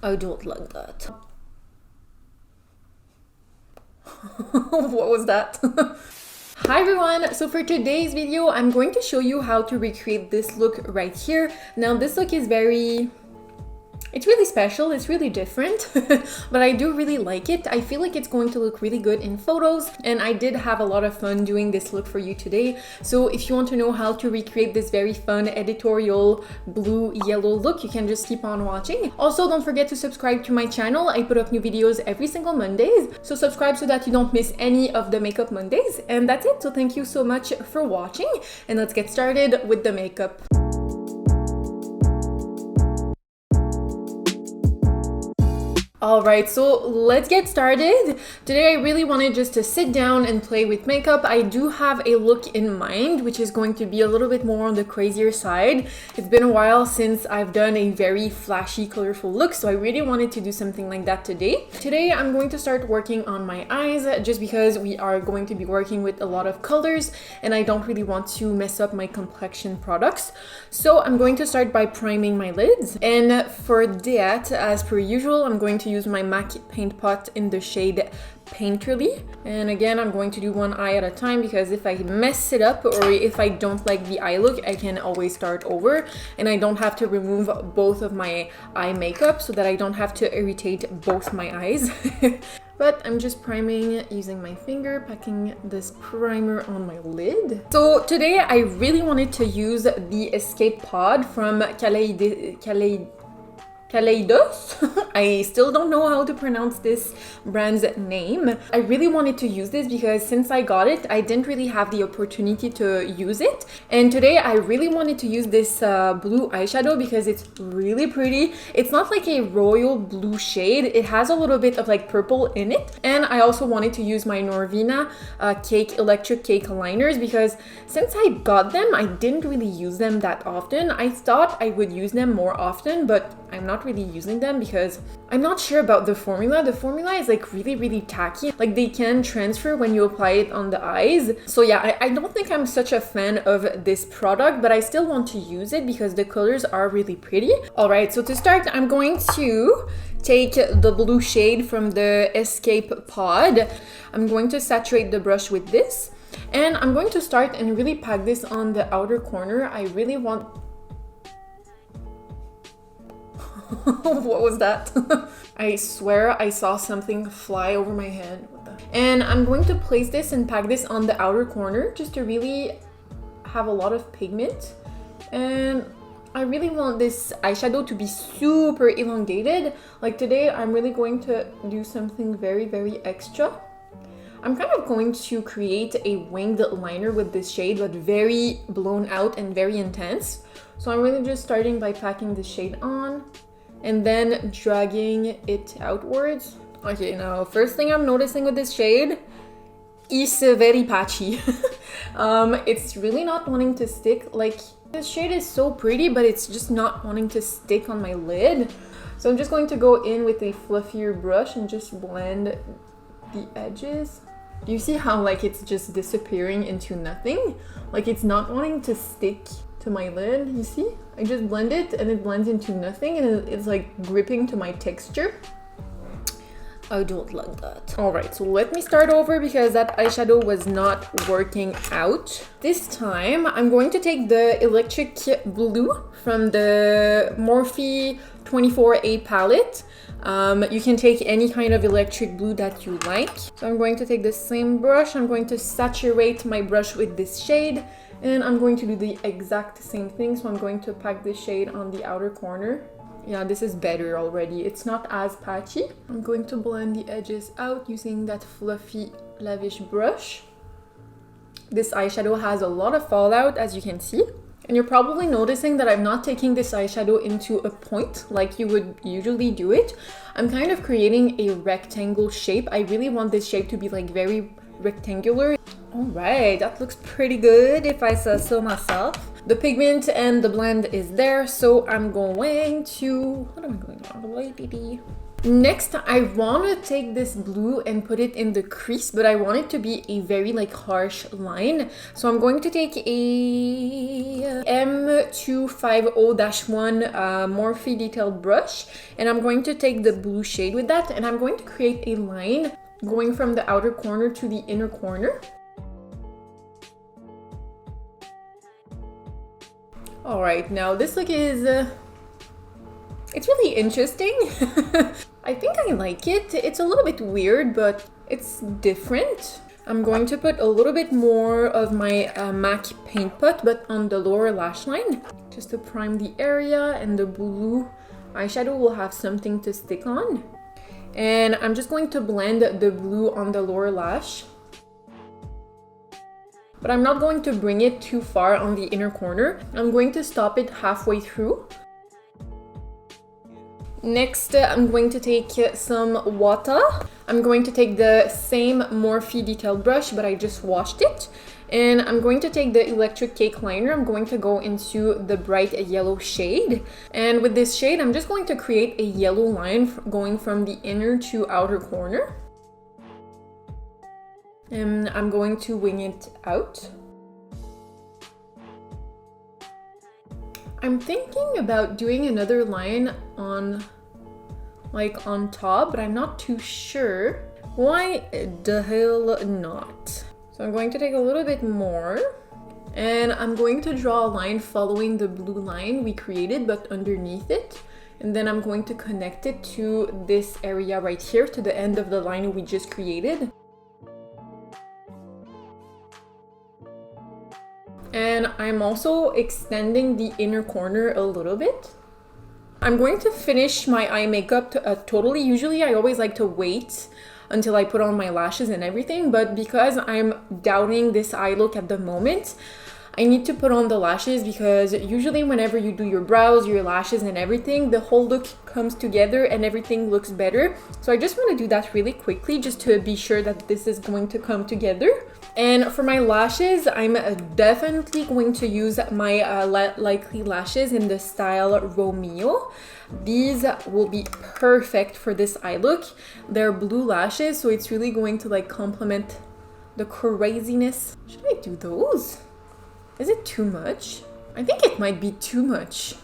I don't like that. What was that? Hi everyone! So for today's video, I'm going to show you how to recreate this look right here. Now this look is it's really special, it's really different, but I do really like it. I feel like it's going to look really good in photos, and I did have a lot of fun doing this look for you today. So if you want to know how to recreate this very fun editorial blue yellow look, you can just keep on watching. Also, don't forget to subscribe to my channel. I put up new videos every single Mondays, so subscribe so that you don't miss any of the makeup Mondays. And that's it, so thank you so much for watching, and let's get started with the makeup. Alright, so let's get started. Today I really wanted just to sit down and play with makeup. I do have a look in mind, which is going to be a little bit more on the crazier side. It's been a while since I've done a very flashy, colorful look, so I really wanted to do something like that today. Today I'm going to start working on my eyes, just because we are going to be working with a lot of colors, and I don't really want to mess up my complexion products. So I'm going to start by priming my lids, and for that, as per usual, I'm going to use my MAC paint pot in the shade Painterly. And again, I'm going to do one eye at a time, because if I mess it up or if I don't like the eye look, I can always start over, and I don't have to remove both of my eye makeup so that I don't have to irritate both my eyes. But I'm just priming using my finger, packing this primer on my lid. So today I really wanted to use the Escape Pod from Kaleidos. I still don't know how to pronounce this brand's name. I really wanted to use this because since I got it, I didn't really have the opportunity to use it. And today I really wanted to use this blue eyeshadow because it's really pretty. It's not like a royal blue shade. It has a little bit of like purple in it. And I also wanted to use my Norvina electric cake liners, because since I got them, I didn't really use them that often. I thought I would use them more often, but I'm not really using them because I'm not sure about the formula. The formula is like really tacky. Like they can transfer when you apply it on the eyes. So yeah, I don't think I'm such a fan of this product, but I still want to use it because the colors are really pretty. Alright, so to start, I'm going to take the blue shade from the Escape Pod. I'm going to saturate the brush with this, and I'm going to start and really pack this on the outer corner. I really want... What was that? I swear I saw something fly over my head. And I'm going to place this and pack this on the outer corner just to really have a lot of pigment. And I really want this eyeshadow to be super elongated. Like today, I'm really going to do something very extra. I'm kind of going to create a winged liner with this shade, but very blown out and very intense. So I'm really just starting by packing the shade on and then dragging it outwards. Okay, now first thing I'm noticing with this shade is very patchy. It's really not wanting to stick. Like this shade is so pretty, but it's just not wanting to stick on my lid. So I'm just going to go in with a fluffier brush and just blend the edges. Do you see how like it's just disappearing into nothing? Like it's not wanting to stick to my lid, you see? I just blend it and it blends into nothing, and it's like gripping to my texture. I don't like that. Alright, so let me start over because that eyeshadow was not working out. This time, I'm going to take the Electric Blue from the Morphe 24A palette. You can take any kind of electric blue that you like. So I'm going to take the same brush. I'm going to saturate my brush with this shade, and I'm going to do the exact same thing. So I'm going to pack this shade on the outer corner. Yeah, this is better already. It's not as patchy. I'm going to blend the edges out using that fluffy, lavish brush. This eyeshadow has a lot of fallout, as you can see. And you're probably noticing that I'm not taking this eyeshadow into a point like you would usually do it. I'm kind of creating a rectangle shape. I really want this shape to be like very rectangular. Alright, that looks pretty good if I say so myself. The pigment and the blend is there, so I'm going to... What am I going to do? Next, I want to take this blue and put it in the crease, but I want it to be a very like harsh line. So I'm going to take a M250-1 Morphe detailed brush, and I'm going to take the blue shade with that, and I'm going to create a line going from the outer corner to the inner corner. All right, now this look is it's really interesting. I think I like it. It's a little bit weird, but it's different. I'm going to put a little bit more of my MAC paint pot, but on the lower lash line, just to prime the area, and the blue eyeshadow will have something to stick on. And I'm just going to blend the blue on the lower lash. But I'm not going to bring it too far on the inner corner. I'm going to stop it halfway through. Next, I'm going to take some water. I'm going to take the same Morphe detailed brush, but I just washed it. And I'm going to take the electric cake liner. I'm going to go into the bright yellow shade. And with this shade, I'm just going to create a yellow line going from the inner to outer corner. And I'm going to wing it out. I'm thinking about doing another line on top, but I'm not too sure. Why the hell not? So I'm going to take a little bit more, and I'm going to draw a line following the blue line we created, but underneath it. And then I'm going to connect it to this area right here, to the end of the line we just created. And I'm also extending the inner corner a little bit. I'm going to finish my eye makeup totally. Usually I always like to wait until I put on my lashes and everything, but because I'm doubting this eye look at the moment, I need to put on the lashes, because usually whenever you do your brows, your lashes and everything, the whole look comes together and everything looks better. So I just want to do that really quickly, just to be sure that this is going to come together. And for my lashes, I'm definitely going to use my Likely lashes in the style Romeo. These will be perfect for this eye look. They're blue lashes, so it's really going to like complement the craziness. Should I do those? Is it too much? I think it might be too much.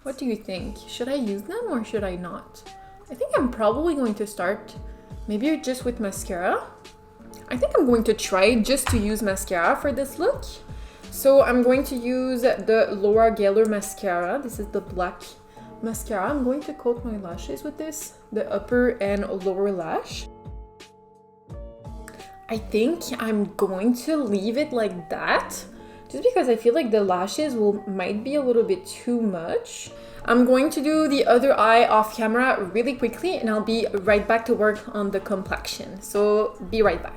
What do you think? Should I use them or should I not? I think I'm probably going to start maybe just with mascara. I think I'm going to try just to use mascara for this look. So I'm going to use the Laura Geller mascara. This is the black mascara. I'm going to coat my lashes with this, the upper and lower lash. I think I'm going to leave it like that, just because I feel like the lashes might be a little bit too much. I'm going to do the other eye off camera really quickly, and I'll be right back to work on the complexion. So be right back.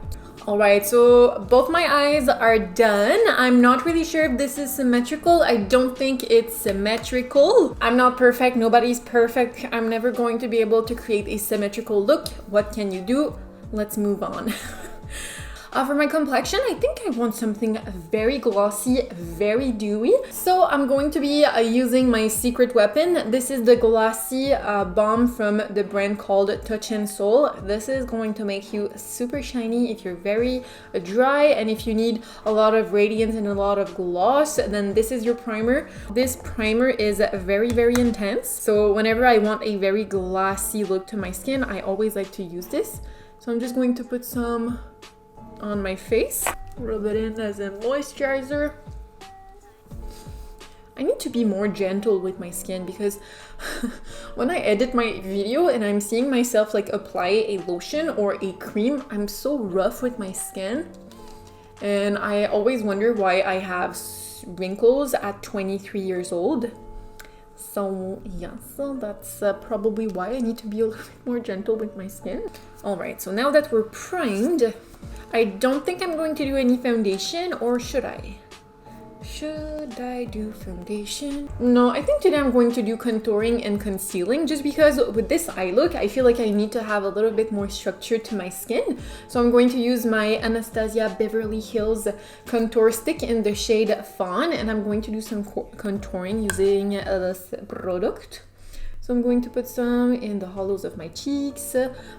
Alright, so both my eyes are done. I'm not really sure if this is symmetrical. I don't think it's symmetrical. I'm not perfect. Nobody's perfect. I'm never going to be able to create a symmetrical look. What can you do? Let's move on. For my complexion, I think I want something very glossy, very dewy. So I'm going to be using my secret weapon. This is the glossy balm from the brand called Touch and Soul. This is going to make you super shiny if you're very dry, and if you need a lot of radiance and a lot of gloss, then this is your primer. This primer is very, very intense. So whenever I want a very glossy look to my skin, I always like to use this. So I'm just going to put some on my face, rub it in as a moisturizer. I need to be more gentle with my skin, because when I edit my video and I'm seeing myself like apply a lotion or a cream, I'm so rough with my skin, and I always wonder why I have wrinkles at 23 years old. So yeah, so that's probably why I need to be a little bit more gentle with my skin. Alright, so now that we're primed, I don't think I'm going to do any foundation, or should I? Should I do foundation? No, I think today I'm going to do contouring and concealing, just because with this eye look, I feel like I need to have a little bit more structure to my skin. So I'm going to use my Anastasia Beverlyhills contour stick in the shade Fawn, and I'm going to do some contouring using this product. So I'm going to put some in the hollows of my cheeks,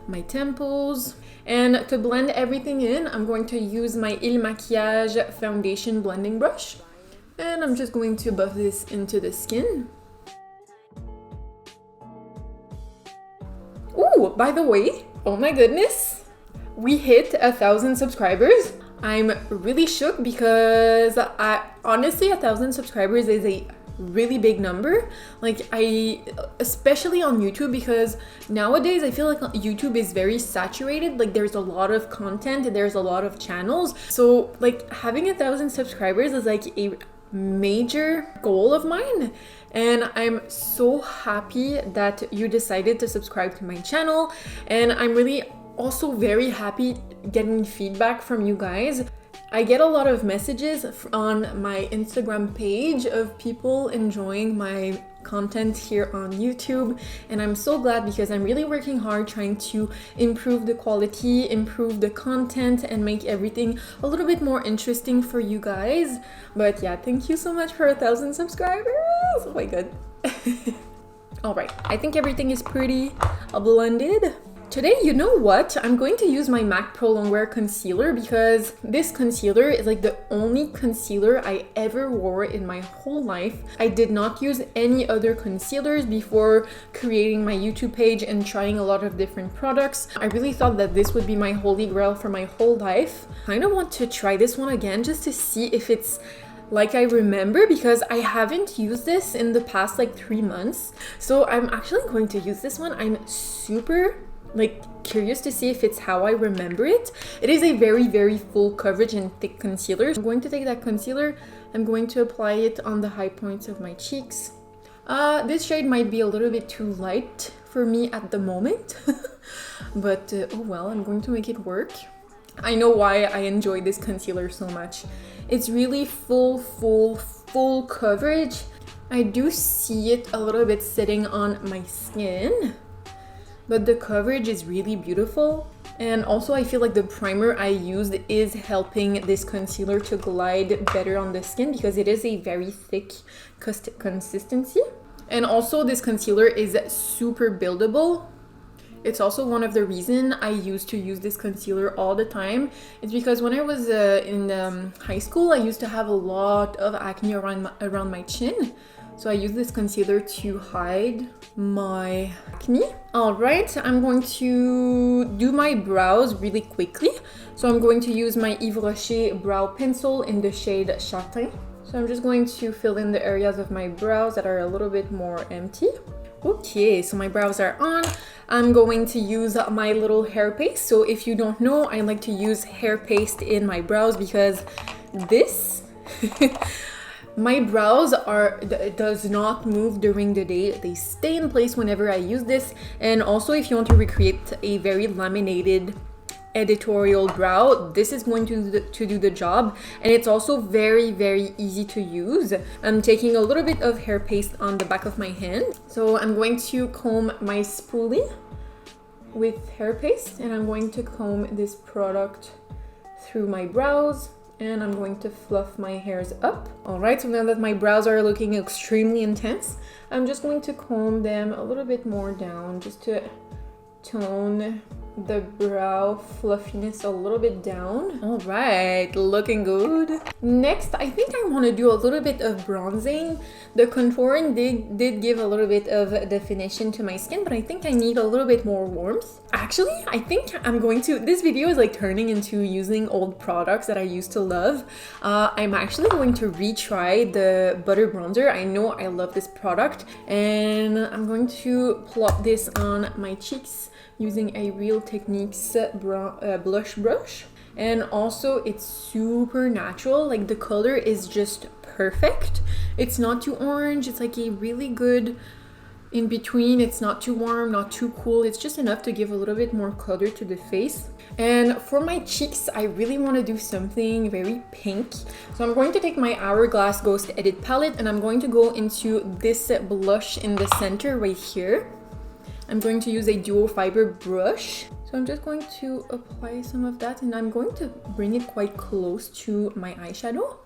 my temples. And to blend everything in, I'm going to use my Il Maquillage foundation blending brush. And I'm just going to buff this into the skin. Ooh, by the way, oh my goodness, we hit 1,000 subscribers. I'm really shook because honestly 1,000 subscribers is a really big number. Like especially on YouTube, because nowadays I feel like YouTube is very saturated. Like there's a lot of content, there's a lot of channels. So like having 1,000 subscribers is like a major goal of mine, and I'm so happy that you decided to subscribe to my channel. And I'm really also very happy getting feedback from you guys. I get a lot of messages on my Instagram page of people enjoying my content here on YouTube, and I'm so glad because I'm really working hard trying to improve the quality, improve the content, and make everything a little bit more interesting for you guys. But yeah, thank you so much for 1,000 subscribers. Oh my god. All right, I think everything is pretty blended. Today, you know what? I'm going to use my MAC Pro Longwear Concealer because this concealer is like the only concealer I ever wore in my whole life. I did not use any other concealers before creating my YouTube page and trying a lot of different products. I really thought that this would be my holy grail for my whole life. I kind of want to try this one again just to see if it's like I remember, because I haven't used this in the past like 3 months. So I'm actually going to use this one. I'm super curious to see if it's how I remember it. It is a very, very full coverage and thick concealer. I'm going to take that concealer, I'm going to apply it on the high points of my cheeks. This shade might be a little bit too light for me at the moment, but oh well, I'm going to make it work. I know why I enjoy this concealer so much. It's really full coverage. I do see it a little bit sitting on my skin, but the coverage is really beautiful. And also I feel like the primer I used is helping this concealer to glide better on the skin because it is a very thick consistency. And also this concealer is super buildable. It's also one of the reasons I used to use this concealer all the time. It's because when I was in high school, I used to have a lot of acne around my chin. So I use this concealer to hide my acne. All right, I'm going to do my brows really quickly. So I'm going to use my Yvesrocher brow pencil in the shade Châtain. So I'm just going to fill in the areas of my brows that are a little bit more empty. Okay, so my brows are on. I'm going to use my little hair paste. So if you don't know, I like to use hair paste in my brows because this my brows does not move during the day. They stay in place whenever I use this. And also if you want to recreate a very laminated editorial brow, this is going to do the job. And it's also very, very easy to use. I'm taking a little bit of hair paste on the back of my hand. So I'm going to comb my spoolie with hair paste, and I'm going to comb this product through my brows, and I'm going to fluff my hairs up. All right, so now that my brows are looking extremely intense, I'm just going to comb them a little bit more down just to tone the brow fluffiness a little bit down. All right, looking good. Next, I think I want to do a little bit of bronzing. The contouring did give a little bit of definition to my skin, but I think I need a little bit more warmth. Actually, I think I'm going to, this video is like turning into using old products that I used to love. I'm actually going to retry the butter bronzer. I know I love this product, and I'm going to plot this on my cheeks using a Real Techniques blush brush. And also it's super natural, like the color is just perfect. It's not too orange, it's like a really good in between. It's not too warm, not too cool. It's just enough to give a little bit more color to the face. And for my cheeks, I really want to do something very pink. So I'm going to take my Hourglass Ghost Edit palette, and I'm going to go into this blush in the center right here. I'm going to use a duo fiber brush. So I'm just going to apply some of that, and I'm going to bring it quite close to my eyeshadow.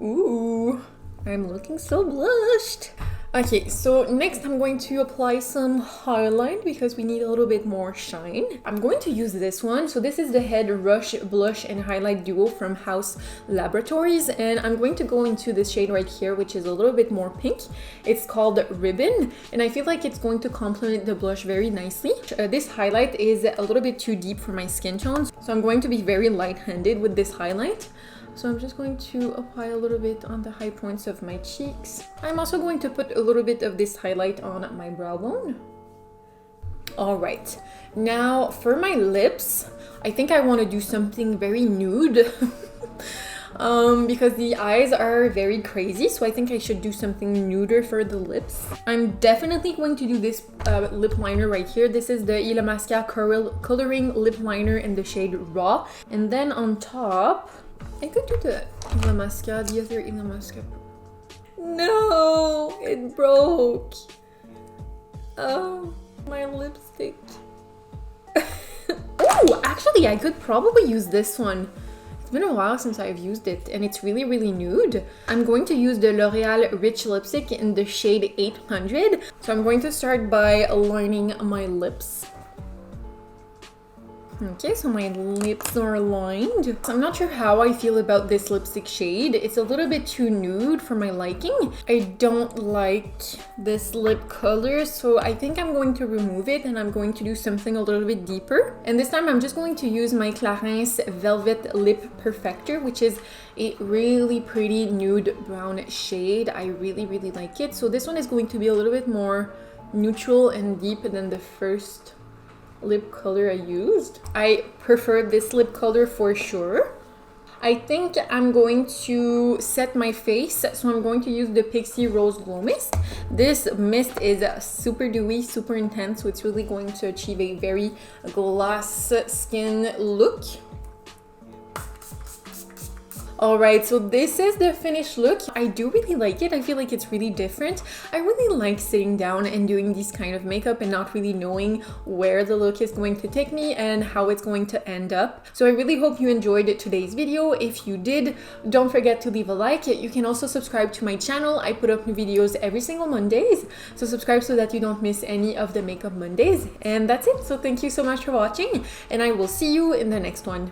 Ooh, I'm looking so blushed. Okay, so next I'm going to apply some highlight because we need a little bit more shine. I'm going to use this one. So this is the Head Rush Blush and Highlight Duo from Hauslabs, and I'm going to go into this shade right here, which is a little bit more pink. It's called Ribbon, and I feel like it's going to complement the blush very nicely. This highlight is a little bit too deep for my skin tone, so I'm going to be very light-handed with this highlight. So I'm just going to apply a little bit on the high points of my cheeks. I'm also going to put a little bit of this highlight on my brow bone. All right, now for my lips, I think I want to do something very nude because the eyes are very crazy. So I think I should do something nuder for the lips. I'm definitely going to do this lip liner right here. This is the Anastasia Coloring Lip Liner in the shade Raw. And then on top, I could do the Anastasia, the other Anastasia. No, it broke. Oh, my lipstick. Oh, actually, I could probably use this one. It's been a while since I've used it, and it's really, really nude. I'm going to use the L'Oreal Rich Lipstick in the shade 800. So I'm going to start by lining my lips. Okay, so my lips are lined. So I'm not sure how I feel about this lipstick shade. It's a little bit too nude for my liking. I don't like this lip color, so I think I'm going to remove it and I'm going to do something a little bit deeper. And this time I'm just going to use my Clarins Velvet Lip Perfector, which is a really pretty nude brown shade. I really, really like it. So this one is going to be a little bit more neutral and deep than the first lip color I used. I prefer this lip color for sure. I think I'm going to set my face, so I'm going to use the Pixi Rose Glow Mist. This mist is super dewy, super intense, so it's really going to achieve a very glass skin look. Alright, so this is the finished look. I do really like it. I feel like it's really different. I really like sitting down and doing these kind of makeup and not really knowing where the look is going to take me and how it's going to end up. So I really hope you enjoyed today's video. If you did, don't forget to leave a like. You can also subscribe to my channel. I put up new videos every single Mondays. So subscribe so that you don't miss any of the Makeup Mondays. And that's it. So thank you so much for watching, and I will see you in the next one.